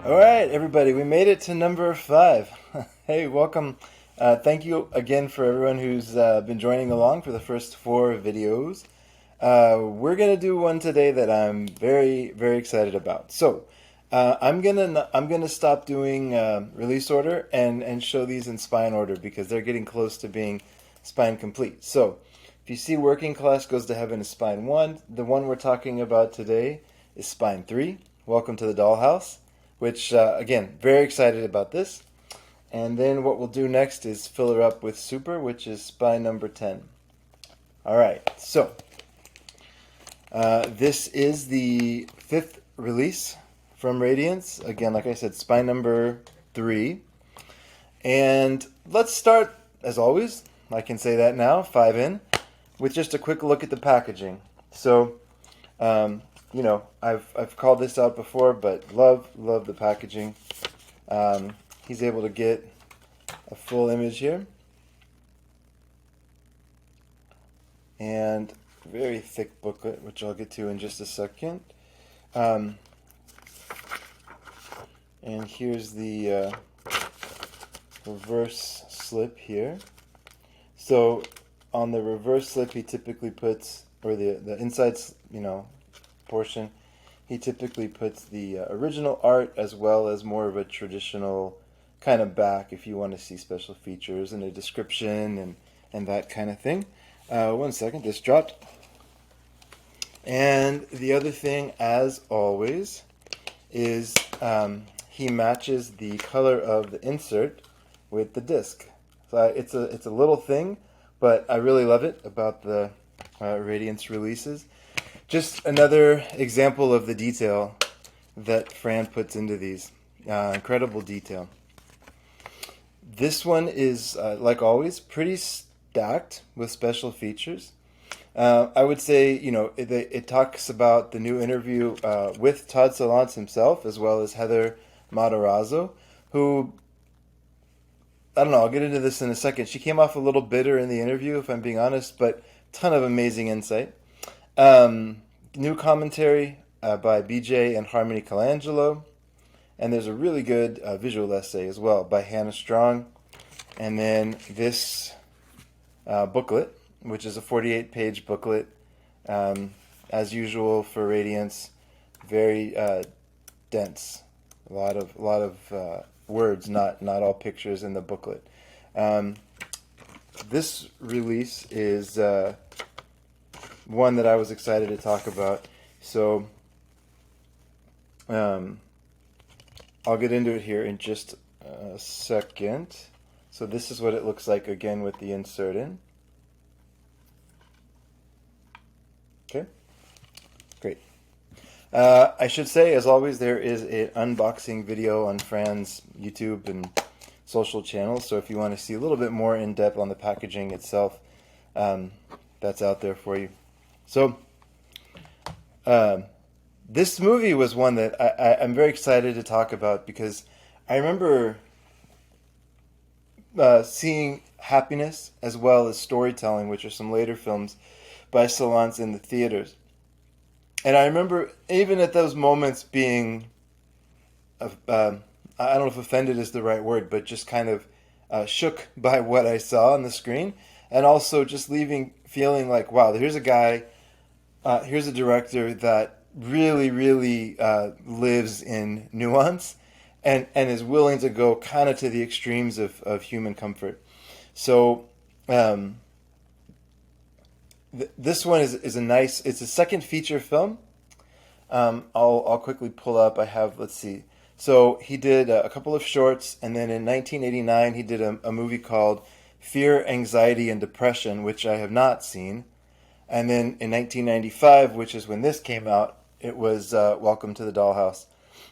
All right, everybody, we made it to number 5. Hey, welcome. Thank you again for everyone who's been joining along for the first 4 videos. We're gonna do one today that I'm very, very excited about. So, I'm gonna stop doing release order and show these in spine order because they're getting close to being spine complete. So, if you see Working Class Goes to Heaven is spine 1, the one we're talking about today is spine 3. Welcome to the Dollhouse, which, again, very excited about this. And then what we'll do next is fill her up with Super, which is spine number 10. All right, so this is the 5th release from Radiance. Again, like I said, spine number 3. And let's start, as always, I can say that now, 5 in, with just a quick look at the packaging. So, I've called this out before, but love the packaging. He's able to get a full image here. And very thick booklet, which I'll get to in just a second. And here's the reverse slip here. So on the reverse slip, he typically puts, or the inside, portion, he typically puts the original art as well as more of a traditional kind of back if you want to see special features and a description and that kind of thing. One second, this dropped. And the other thing, as always, is he matches the color of the insert with the disc. So it's a little thing, but I really love it about the Radiance releases. Just another example of the detail that Fran puts into these. Incredible detail. This one is, like always, pretty stacked with special features. I would say, it talks about the new interview with Todd Solondz himself, as well as Heather Matarazzo, who, I don't know, I'll get into this in a second. She came off a little bitter in the interview, if I'm being honest, but ton of amazing insight. New commentary by BJ and Harmony Colangelo. And there's a really good visual essay as well by Hannah Strong. And then this booklet, which is a 48-page booklet. As usual for Radiance, very dense. A lot of words, not all pictures in the booklet. This release is one that I was excited to talk about. So I'll get into it here in just a second. So this is what it looks like again with the insert in. Okay, great. I should say, as always, there is an unboxing video on Fran's YouTube and social channels. So if you want to see a little bit more in depth on the packaging itself, that's out there for you. So, this movie was one that I'm very excited to talk about because I remember seeing Happiness as well as Storytelling, which are some later films by Solondz in the theaters. And I remember even at those moments being, I don't know if offended is the right word, but just kind of shook by what I saw on the screen. And also just leaving feeling like, wow, here's a guy, here's a director that really, really lives in nuance and is willing to go kind of to the extremes of human comfort. So this one is a nice, it's a second feature film. I'll quickly pull up, I have, let's see. So he did a couple of shorts, and then in 1989 he did a movie called Fear, Anxiety, and Depression, which I have not seen. And then in 1995, which is when this came out, it was Welcome to the Dollhouse.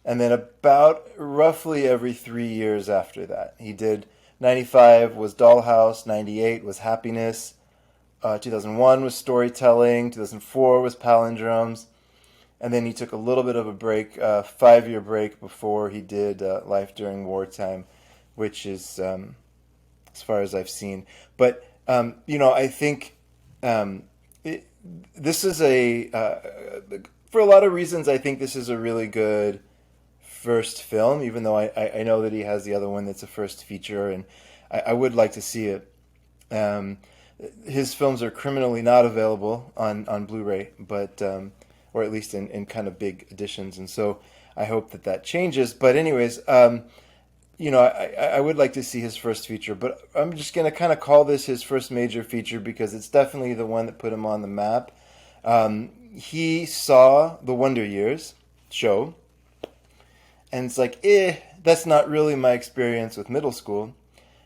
And then about roughly every 3 years after that, he did 95 was Dollhouse, 98 was Happiness, 2001 was Storytelling, 2004 was Palindromes, and then he took a little bit of a break, 5-year break before he did Life During Wartime, which is, as far as I've seen. But, I think this is for a lot of reasons, I think this is a really good first film, even though I know that he has the other one that's a first feature, and I would like to see it. Um, his films are criminally not available on Blu-ray, but or at least in kind of big editions, and so I hope that that changes. But anyways, I would like to see his first feature, but I'm just going to kind of call this his first major feature because it's definitely the one that put him on the map. He saw the Wonder Years show, and it's like, that's not really my experience with middle school.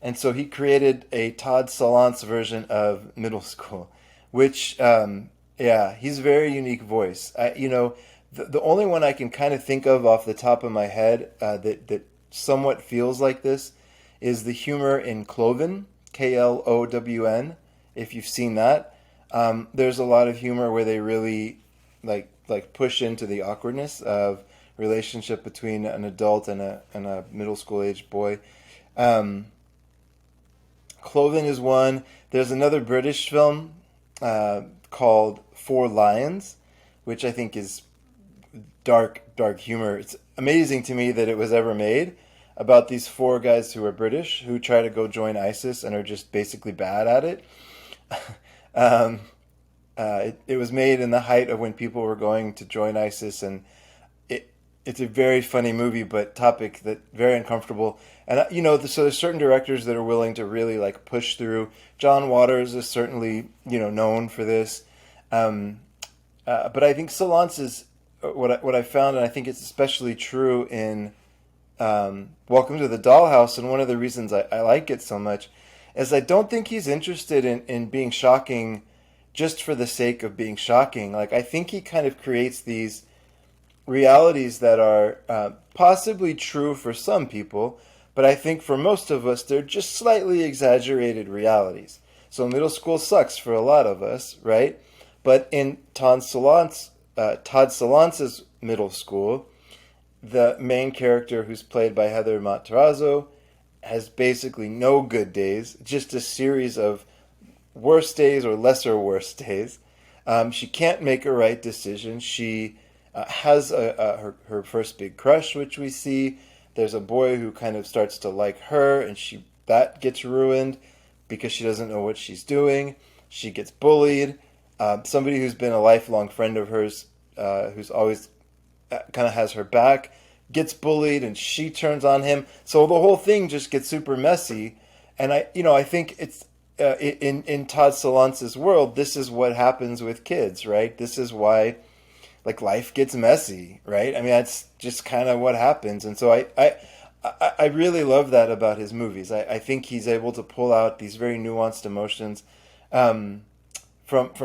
And so he created a Todd Solondz version of middle school, which, he's a very unique voice. The only one I can kind of think of off the top of my head that somewhat feels like this is the humor in Cloven, Klown. If you've seen that, there's a lot of humor where they really like push into the awkwardness of relationship between an adult and a middle school age boy. Cloven is one. There's another British film called Four Lions, which I think is dark humor. It's amazing to me that it was ever made, about these four guys who are British who try to go join ISIS and are just basically bad at it. It was made in the height of when people were going to join ISIS, and it's a very funny movie, but topic that very uncomfortable. And so there's certain directors that are willing to really like push through. John Waters is certainly known for this, but I think Solondz is what I found, and I think it's especially true in Welcome to the Dollhouse. And one of the reasons I like it so much is I don't think he's interested in being shocking just for the sake of being shocking. Like, I think he kind of creates these realities that are possibly true for some people, but I think for most of us, they're just slightly exaggerated realities. So middle school sucks for a lot of us, right? But in Todd Solondz's middle school, the main character, who's played by Heather Matarazzo, has basically no good days, just a series of worse days or lesser worse days. She can't make a right decision. She has her first big crush, which we see. There's a boy who kind of starts to like her, and that gets ruined because she doesn't know what she's doing. She gets bullied. Somebody who's been a lifelong friend of hers, who's always kind of has her back, gets bullied, and she turns on him. So the whole thing just gets super messy. And I think it's in Todd Solondz's world, this is what happens with kids, right? This is why like life gets messy, right? I mean, that's just kind of what happens. And so I really love that about his movies. I think he's able to pull out these very nuanced emotions. From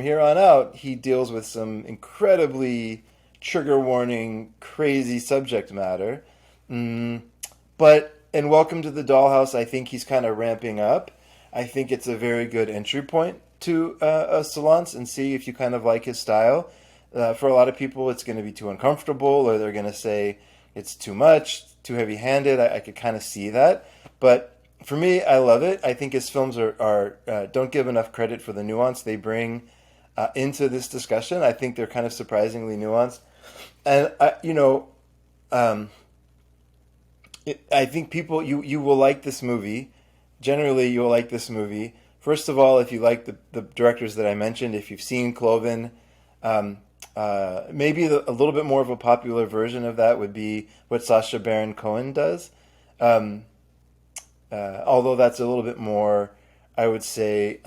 here on out, he deals with some incredibly trigger warning, crazy subject matter. But in Welcome to the Dollhouse, I think he's kind of ramping up. I think it's a very good entry point to Solondz, and see if you kind of like his style. For a lot of people, it's going to be too uncomfortable, or they're going to say it's too much, too heavy-handed. I could kind of see that. But for me, I love it. I think his films are don't give enough credit for the nuance they bring into this discussion. I think they're kind of surprisingly nuanced. And, I think people, you will like this movie. Generally, you will like this movie. First of all, if you like the directors that I mentioned, if you've seen Cloven, maybe a little bit more of a popular version of that would be what Sacha Baron Cohen does. Although that's a little bit more, I would say,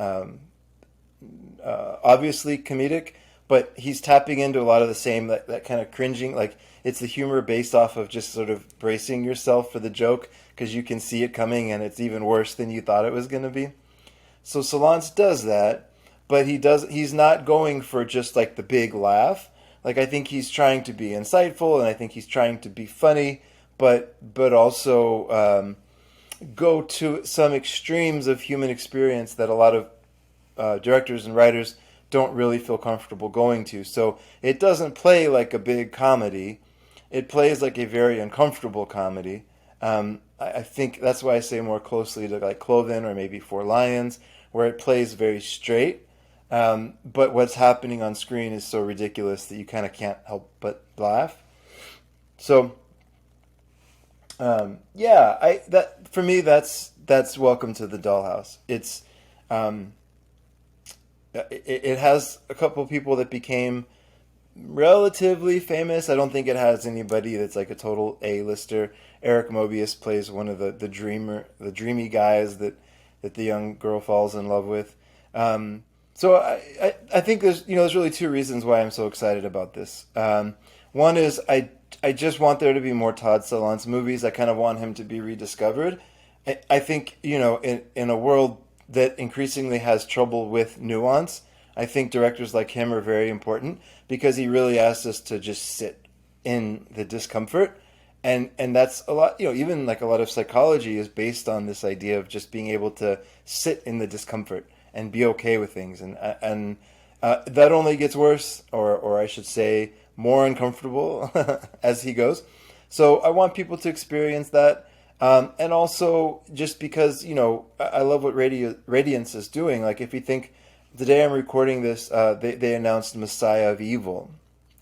obviously comedic, but he's tapping into a lot of the same, that kind of cringing, like it's the humor based off of just sort of bracing yourself for the joke because you can see it coming and it's even worse than you thought it was going to be. So Solondz does that, but he's not going for just like the big laugh. Like, I think he's trying to be insightful, and I think he's trying to be funny, but also go to some extremes of human experience that a lot of directors and writers don't really feel comfortable going to. So it doesn't play like a big comedy. It plays like a very uncomfortable comedy. I think that's why I say more closely to like Cloven or maybe Four Lions, where it plays very straight. But what's happening on screen is so ridiculous that you kind of can't help but laugh. So Yeah, I that for me that's welcome to the Dollhouse. Um, it has a couple of people that became relatively famous. I don't think it has anybody that's like a total A-lister. Eric Mobius plays one of the dreamy guys that the young girl falls in love with. So I think there's really two reasons why I'm so excited about this. One is I just want there to be more Todd Solondz movies. I kind of want him to be rediscovered. I think in a world that increasingly has trouble with nuance, I think directors like him are very important because he really asks us to just sit in the discomfort, and that's a lot. Even like a lot of psychology is based on this idea of just being able to sit in the discomfort and be okay with things, and that only gets worse, or I should say, more uncomfortable as he goes. So I want people to experience that. And also, just because I love what Radiance is doing. Like, if you think the day I'm recording this, they announced Messiah of Evil,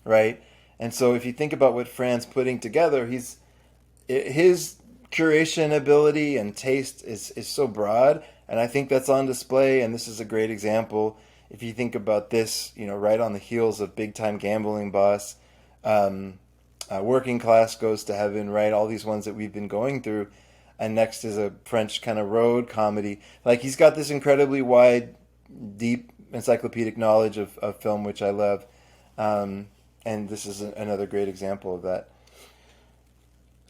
right? And so, if you think about what Fran's putting together, his curation ability and taste is so broad, and I think that's on display. And this is a great example. If you think about this, right on the heels of Big Time Gambling Boss, Working Class Goes to Heaven, right? All these ones that we've been going through. And next is a French kind of road comedy. Like, he's got this incredibly wide, deep encyclopedic knowledge of film, which I love. And this is another great example of that.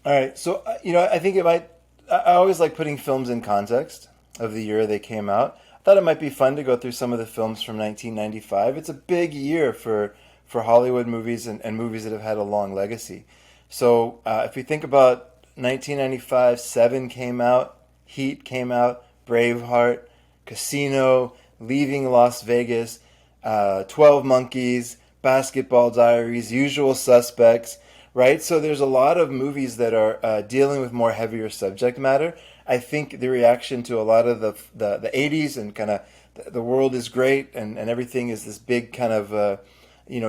All right, so I think it might. I always like putting films in context of the year they came out. I thought it might be fun to go through some of the films from 1995. It's a big year for Hollywood movies and movies that have had a long legacy. So if we think about 1995, Seven came out, Heat came out, Braveheart, Casino, Leaving Las Vegas, 12 Monkeys, Basketball Diaries, Usual Suspects, right? So there's a lot of movies that are dealing with more heavier subject matter. I think the reaction to a lot of the 80s and kind of the world is great and everything is this big kind of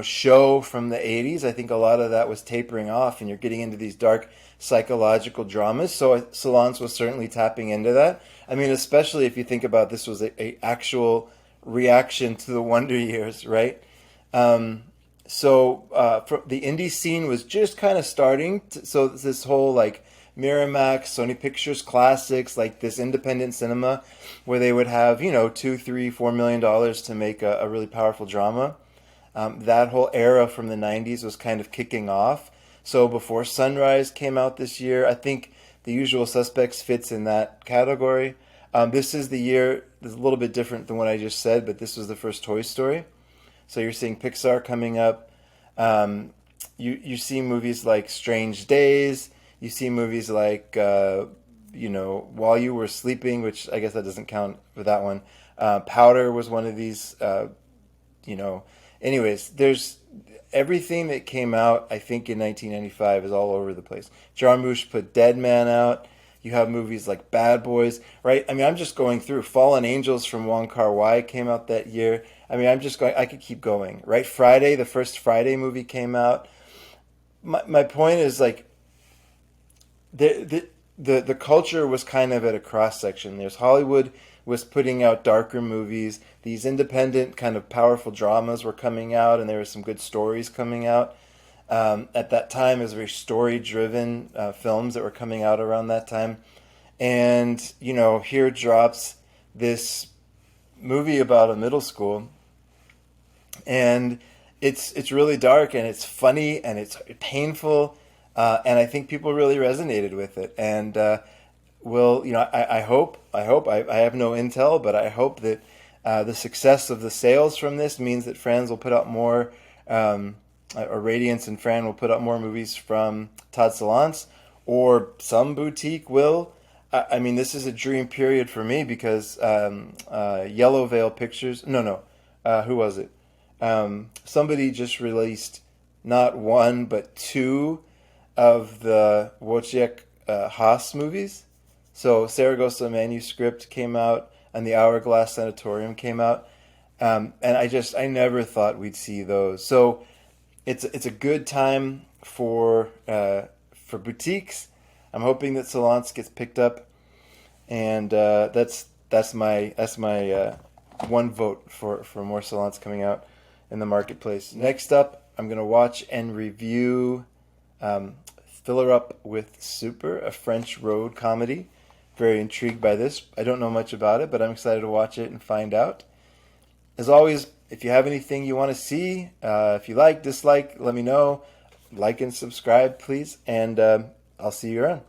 show from the 80s. I think a lot of that was tapering off, and you're getting into these dark psychological dramas. So Solans was certainly tapping into that. I mean, especially if you think about this was a actual reaction to the Wonder Years, right? So the indie scene was just kind of starting. So this whole like Miramax, Sony Pictures Classics, like this independent cinema, where they would have $2, $3, $4 million to make a really powerful drama. That whole era from the 90s was kind of kicking off. So before Sunrise came out this year, I think The Usual Suspects fits in that category. This is the year, it's a little bit different than what I just said, but this was the first Toy Story. So you're seeing Pixar coming up. You see movies like Strange Days. You see movies like, While You Were Sleeping, which I guess that doesn't count for that one. Powder was one of these, Anyways, there's everything that came out, I think, in 1995 is all over the place. Jarmusch put Dead Man out. You have movies like Bad Boys, right? I mean, I'm just going through. Fallen Angels from Wong Kar-wai came out that year. I mean, I could keep going, right? Friday, the first Friday movie came out. My point is, like, the culture was kind of at a cross section. There's Hollywood was putting out darker movies. These independent kind of powerful dramas were coming out, and there were some good stories coming out. At that time, it was very story-driven films that were coming out around that time. And, here drops this movie about a middle school, and it's really dark, and it's funny, and it's painful, and I think people really resonated with it. And I hope I have no intel, but I hope that the success of the sales from this means that Franz will put out more, or Radiance and Fran will put out more movies from Todd Solondz, or some boutique will. I mean, this is a dream period for me because Yellow Veil Pictures, who was it? Somebody just released not one but two of the Wojciech Haas movies. So Saragossa Manuscript came out and the Hourglass Sanatorium came out, and I never thought we'd see those. So it's a good time for boutiques. I'm hoping that Solance gets picked up, and that's my one vote for more Solance coming out in the marketplace. Next up, I'm gonna watch and review Filler Up with Super, a French road comedy. Very intrigued by this. I don't know much about it, but I'm excited to watch it and find out. As always, if you have anything you want to see, if you like, dislike, let me know. Like and subscribe, please, and I'll see you around.